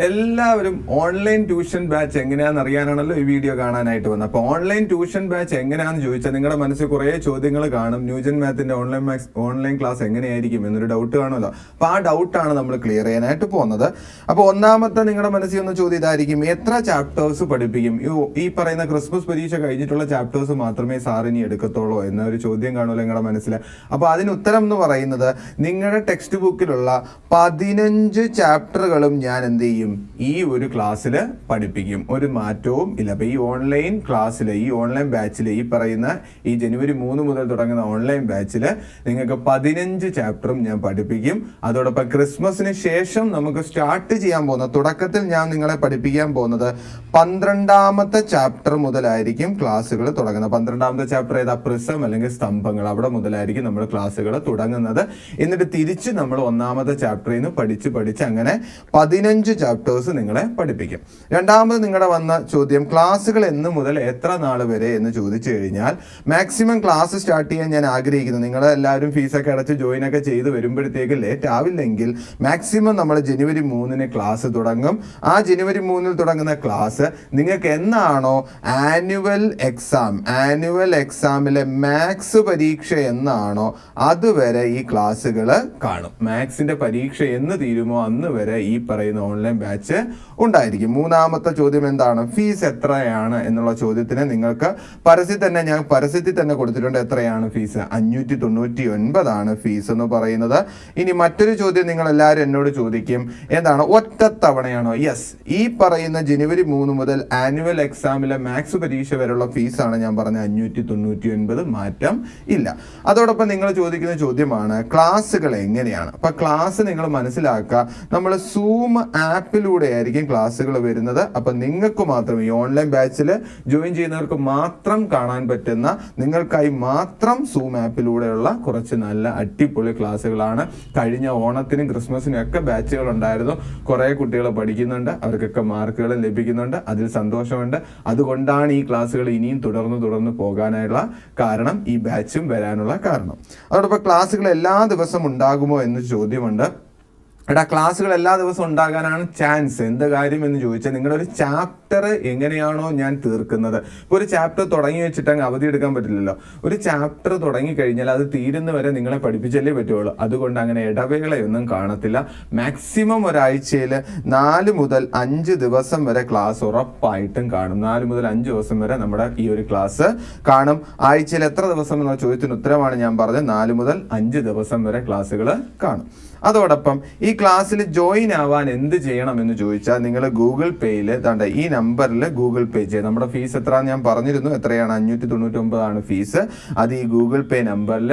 എല്ലാവരും online tuition batch എങ്ങനെയാണെന്ന് അറിയാനാണല്ലോ ഈ വീഡിയോ കാണാനായിട്ട് വന്നത്. അപ്പോൾ ഓൺലൈൻ ട്യൂഷൻ ബാച്ച് എങ്ങനെയാണെന്ന് ചോദിച്ചാൽ നിങ്ങളുടെ മനസ്സിൽ കുറേ ചോദ്യങ്ങൾ കാണും. ന്യൂജൻ മാത്തിന്റെ ഓൺലൈൻ ക്ലാസ് എങ്ങനെയായിരിക്കും എന്നൊരു ഡൗട്ട് കാണുമല്ലോ. അപ്പോൾ ആ ഡൗട്ടാണ് നമ്മൾ ക്ലിയർ ചെയ്യാനായിട്ട് പോകുന്നത്. അപ്പോൾ ഒന്നാമത്തെ നിങ്ങളുടെ മനസ്സിൽ ഒന്ന് ചോദ്യം ഇതായിരിക്കും, എത്ര ചാപ്റ്റേഴ്സ് പഠിപ്പിക്കും? ഈ പറയുന്ന ക്രിസ്മസ് പരീക്ഷ കഴിഞ്ഞിട്ടുള്ള ചാപ്റ്റേഴ്സ് മാത്രമേ സാറിനി എടുക്കത്തുള്ളൂ എന്നൊരു ചോദ്യം കാണുമല്ലോ നിങ്ങളുടെ മനസ്സിൽ. അപ്പോൾ അതിന് ഉത്തരം എന്ന് പറയുന്നത്, നിങ്ങളുടെ ടെക്സ്റ്റ് ബുക്കിലുള്ള 15 ചാപ്റ്ററുകളും ഞാൻ എന്ത് ചെയ്യും, ഈ ഒരു ക്ലാസ്സിൽ പഠിപ്പിക്കും. ഒരു മാറ്റവും ഇല്ല. അപ്പൊ ഈ ഓൺലൈൻ ക്ലാസ്സിൽ, ഈ ഓൺലൈൻ ബാച്ചിൽ, ഈ പറയുന്ന ഈ ജനുവരി 3 മുതൽ തുടങ്ങുന്ന ഓൺലൈൻ ബാച്ചിൽ നിങ്ങൾക്ക് 15 ചാപ്റ്ററും ഞാൻ പഠിപ്പിക്കും. അതോടൊപ്പം ക്രിസ്മസിന് ശേഷം നമുക്ക് സ്റ്റാർട്ട് ചെയ്യാൻ പോകുന്ന, തുടക്കത്തിൽ ഞാൻ നിങ്ങളെ പഠിപ്പിക്കാൻ പോകുന്നത് 12ാമത്തെ ചാപ്റ്റർ മുതലായിരിക്കും ക്ലാസ്സുകൾ തുടങ്ങുന്നത്. 12ാമത്തെ ചാപ്റ്റർ ഏതാ? പ്രിസം അല്ലെങ്കിൽ സ്തംഭങ്ങൾ. അവിടെ മുതലായിരിക്കും നമ്മൾ ക്ലാസ്സുകൾ തുടങ്ങുന്നത്. എന്നിട്ട് തിരിച്ച് നമ്മൾ 1ാമത്തെ ചാപ്റ്ററിൽ നിന്ന് പഠിച്ച് അങ്ങനെ 15 ചാപ്റ്റേഴ്സ് നിങ്ങളെ പഠിപ്പിക്കും. രണ്ടാമത് നിങ്ങളുടെ വന്ന ചോദ്യം, ക്ലാസ്സുകൾ എന്ന് മുതൽ എത്ര നാൾ വരെ എന്ന് ചോദിച്ചു കഴിഞ്ഞാൽ, മാക്സിമം ക്ലാസ് സ്റ്റാർട്ട് ചെയ്യാൻ ഞാൻ ആഗ്രഹിക്കുന്നു. നിങ്ങൾ എല്ലാവരും ഫീസൊക്കെ അടച്ച് ജോയിൻ ഒക്കെ ചെയ്ത് വരുമ്പോഴത്തേക്ക് ലേറ്റ് ആവില്ലെങ്കിൽ മാക്സിമം നമ്മൾ ജനുവരി 3 ക്ലാസ് തുടങ്ങും. ആ ജനുവരി 3 തുടങ്ങുന്ന ക്ലാസ് നിങ്ങൾക്ക് എന്നാണോ ആനുവൽ എക്സാമിലെ മാത്സ് പരീക്ഷ എന്നാണോ അതുവരെ ഈ ക്ലാസ്സുകൾ കാണും. മാത്സിന്റെ പരീക്ഷ എന്ന് തീരുമോ അന്ന് വരെ ഈ പറയുന്ന ഓൺലൈൻ ബാച്ച് ഉണ്ടായിരിക്കും. മൂന്നാമത്തെ ചോദ്യം എന്താണ്? ഫീസ് എത്രയാണ് എന്നുള്ള ചോദ്യത്തിന് നിങ്ങൾക്ക് പരസ്യത്തിൽ തന്നെ കൊടുത്തിട്ടുണ്ട്. എത്രയാണ് ഫീസ്? 599 ആണ് ഫീസ് എന്ന് പറയുന്നത്. ഇനി മറ്റൊരു ചോദ്യം നിങ്ങൾ എല്ലാവരും എന്നോട് ചോദിക്കും, എന്താണ്, ഒറ്റത്തവണയാണോ? യെസ്, ഈ പറയുന്ന ജനുവരി 3 മുതൽ ആനുവൽ എക്സാമിലെ മാത്സ് പരീക്ഷ വരെയുള്ള ഫീസാണ് ഞാൻ പറഞ്ഞ 599, മാറ്റം ഇല്ല. അതോടൊപ്പം നിങ്ങൾ ചോദിക്കുന്ന ചോദ്യമാണ്, ക്ലാസ്സുകൾ എങ്ങനെയാണ്? അപ്പൊ ക്ലാസ് നിങ്ങൾ മനസ്സിലാക്കുക, നമ്മൾ സൂം ആപ്പിലൂടെ ആയിരിക്കും ക്ലാസ്സുകൾ വരുന്നത്. അപ്പൊ നിങ്ങൾക്ക് മാത്രം, ഈ ഓൺലൈൻ ബാച്ചിൽ ജോയിൻ ചെയ്യുന്നവർക്ക് മാത്രം കാണാൻ പറ്റുന്ന, നിങ്ങൾക്കായി മാത്രം സൂം ആപ്പിലൂടെയുള്ള കുറച്ച് നല്ല അടിപൊളി ക്ലാസ്സുകളാണ്. കഴിഞ്ഞ ഓണത്തിനും ക്രിസ്മസിനും ഒക്കെ ബാച്ചുകൾ ഉണ്ടായിരുന്നു. കുറെ കുട്ടികൾ പഠിക്കുന്നുണ്ട്, അവർക്കൊക്കെ മാർക്കുകൾ ലഭിക്കുന്നുണ്ട്. അതിൽ സന്തോഷമുണ്ട്. അതുകൊണ്ടാണ് ഈ ക്ലാസ്സുകൾ ഇനിയും തുടർന്ന് പോകാനായുള്ള കാരണം, ഈ ബാച്ചും വരാനുള്ള കാരണം. അതോടൊപ്പം ക്ലാസ്സുകൾ എല്ലാ ദിവസവും ഉണ്ടാകുമോ എന്ന് ചോദ്യമുണ്ട്. ക്ലാസ്സുകൾ എല്ലാ ദിവസവും ഉണ്ടാകാനാണ് ചാൻസ്. എന്ത് കാര്യം എന്ന് ചോദിച്ചാൽ, നിങ്ങളുടെ ഒരു ചാപ്റ്റർ എങ്ങനെയാണോ ഞാൻ തീർക്കുന്നത്, ഇപ്പോൾ ഒരു ചാപ്റ്റർ തുടങ്ങി വെച്ചിട്ട് അങ്ങ് അവധി എടുക്കാൻ പറ്റില്ലല്ലോ. ഒരു ചാപ്റ്റർ തുടങ്ങി കഴിഞ്ഞാൽ അത് തീരുന്നവരെ നിങ്ങളെ പഠിപ്പിച്ചല്ലേ പറ്റുള്ളൂ. അതുകൊണ്ട് അങ്ങനെ ഇടവേളയൊന്നും കാണത്തില്ല. മാക്സിമം ഒരാഴ്ചയിൽ 4 മുതൽ 5 ദിവസം വരെ ക്ലാസ് ഉറപ്പായിട്ടും കാണും. 4 മുതൽ 5 ദിവസം വരെ നമ്മുടെ ഈ ഒരു ക്ലാസ് കാണും. ആഴ്ചയിൽ എത്ര ദിവസം എന്ന ചോദ്യത്തിന് ഉത്തരമാണ് ഞാൻ പറഞ്ഞത്. 4 മുതൽ 5 ദിവസം വരെ ക്ലാസ്സുകൾ കാണും. അതോടൊപ്പം ഈ ക്ലാസ്സിൽ ജോയിൻ ആവാൻ എന്ത് ചെയ്യണം എന്ന് ചോദിച്ചാൽ, നിങ്ങൾ ഗൂഗിൾ പേയിൽ ഈ നമ്പറിൽ ഗൂഗിൾ പേ ചെയ്യുക. നമ്മുടെ ഫീസ് എത്രയാണെന്ന് ഞാൻ പറഞ്ഞിരുന്നു. എത്രയാണ്? 599 ആണ് ഫീസ്. അത് ഈ ഗൂഗിൾ പേ നമ്പറിൽ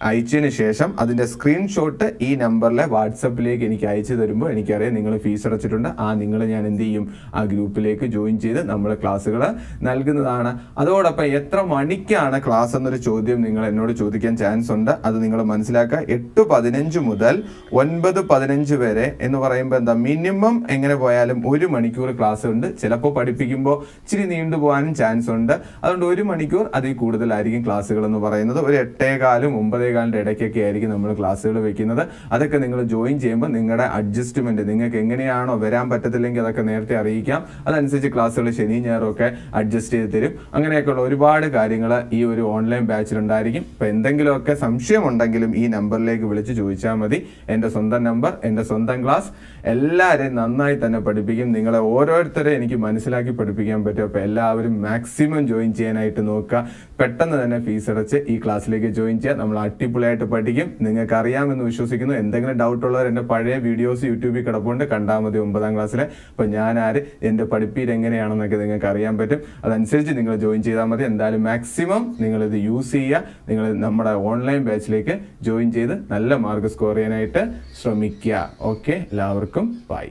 അയച്ചതിന് ശേഷം അതിൻ്റെ സ്ക്രീൻഷോട്ട് ഈ നമ്പറിലെ വാട്സപ്പിലേക്ക് എനിക്ക് അയച്ചു തരുമ്പോൾ എനിക്കറിയാം നിങ്ങൾ ഫീസ് അടച്ചിട്ടുണ്ട്. നിങ്ങൾ ഞാൻ എന്ത് ചെയ്യും, ആ ഗ്രൂപ്പിലേക്ക് ജോയിൻ ചെയ്ത് നമ്മൾ ക്ലാസ്സുകൾ നൽകുന്നതാണ്. അതോടൊപ്പം എത്ര മണിക്കാണ് ക്ലാസ് എന്നൊരു ചോദ്യം നിങ്ങൾ എന്നോട് ചോദിക്കാൻ ചാൻസ് ഉണ്ട്. അത് നിങ്ങൾ മനസ്സിലാക്കുക. 8:15 മുതൽ 9:15 വരെ എന്ന് പറയുമ്പോൾ എന്താ, മിനിമം എങ്ങനെ പോയാലും 1 മണിക്കൂർ ക്ലാസ് ഉണ്ട്. ചിലപ്പോൾ പഠിപ്പിക്കുമ്പോൾ ഇച്ചിരി നീണ്ടു പോകാനും ചാൻസ് ഉണ്ട്. അതുകൊണ്ട് 1 മണിക്കൂർ അതിൽ കൂടുതലായിരിക്കും ക്ലാസ്സുകൾ എന്ന് പറയുന്നത്. ഒരു 8:15 9:15 ഇടയ്ക്കൊക്കെ ആയിരിക്കും നമ്മൾ ക്ലാസ്സുകൾ വെക്കുന്നത്. അതൊക്കെ നിങ്ങൾ ജോയിൻ ചെയ്യുമ്പോൾ നിങ്ങളുടെ അഡ്ജസ്റ്റ്മെന്റ്, നിങ്ങൾക്ക് എങ്ങനെയാണോ വരാൻ പറ്റത്തില്ലെങ്കിൽ അതൊക്കെ നേരത്തെ അറിയിക്കാം. അതനുസരിച്ച് ക്ലാസ്സുകൾ ശനി ഞായറും ഒക്കെ അഡ്ജസ്റ്റ് ചെയ്ത് തരും. അങ്ങനെയൊക്കെയുള്ള ഒരുപാട് കാര്യങ്ങൾ ഈ ഒരു ഓൺലൈൻ ബാച്ചിൽ ഉണ്ടായിരിക്കും. ഇപ്പൊ എന്തെങ്കിലുമൊക്കെ സംശയമുണ്ടെങ്കിലും ഈ നമ്പറിലേക്ക് വിളിച്ച് ചോദിച്ചാൽ മതി. എൻ്റെ സ്വന്തം നമ്പർ, എൻ്റെ സ്വന്തം ക്ലാസ്. എല്ലാവരെയും നന്നായി തന്നെ പഠിപ്പിക്കും. നിങ്ങളെ ഓരോരുത്തരെ എനിക്ക് മനസ്സിലാക്കി പഠിപ്പിക്കാൻ പറ്റും. അപ്പോൾ എല്ലാവരും മാക്സിമം ജോയിൻ ചെയ്യാനായിട്ട് നോക്കുക. പെട്ടെന്ന് തന്നെ ഫീസ് അടച്ച് ഈ ക്ലാസ്സിലേക്ക് ജോയിൻ ചെയ്യുക. നമ്മൾ അടിപൊളിയായിട്ട് പഠിക്കും. നിങ്ങൾക്ക് അറിയാമെന്ന് വിശ്വസിക്കുന്നു. എന്തെങ്കിലും ഡൗട്ട് ഉള്ളവർ എൻ്റെ പഴയ വീഡിയോസ് യൂട്യൂബിൽ കിടപ്പുണ്ട്, കണ്ടാൽ മതി. 9ാം ക്ലാസ്സിലെ. അപ്പോൾ ഞാൻ ആര്, എൻ്റെ പഠിപ്പീര് എങ്ങനെയാണെന്നൊക്കെ നിങ്ങൾക്ക് അറിയാൻ പറ്റും. അതനുസരിച്ച് നിങ്ങൾ ജോയിൻ ചെയ്താൽ മതി. എന്തായാലും മാക്സിമം നിങ്ങളിത് യൂസ് ചെയ്യുക. നിങ്ങൾ നമ്മുടെ ഓൺലൈൻ ബാച്ചിലേക്ക് ജോയിൻ ചെയ്ത് നല്ല മാർക്ക് സ്കോർ ചെയ്യാനായിട്ട് ശ്രമിക്കുക. ഓക്കെ, എല്ലാവർക്കും ബൈ.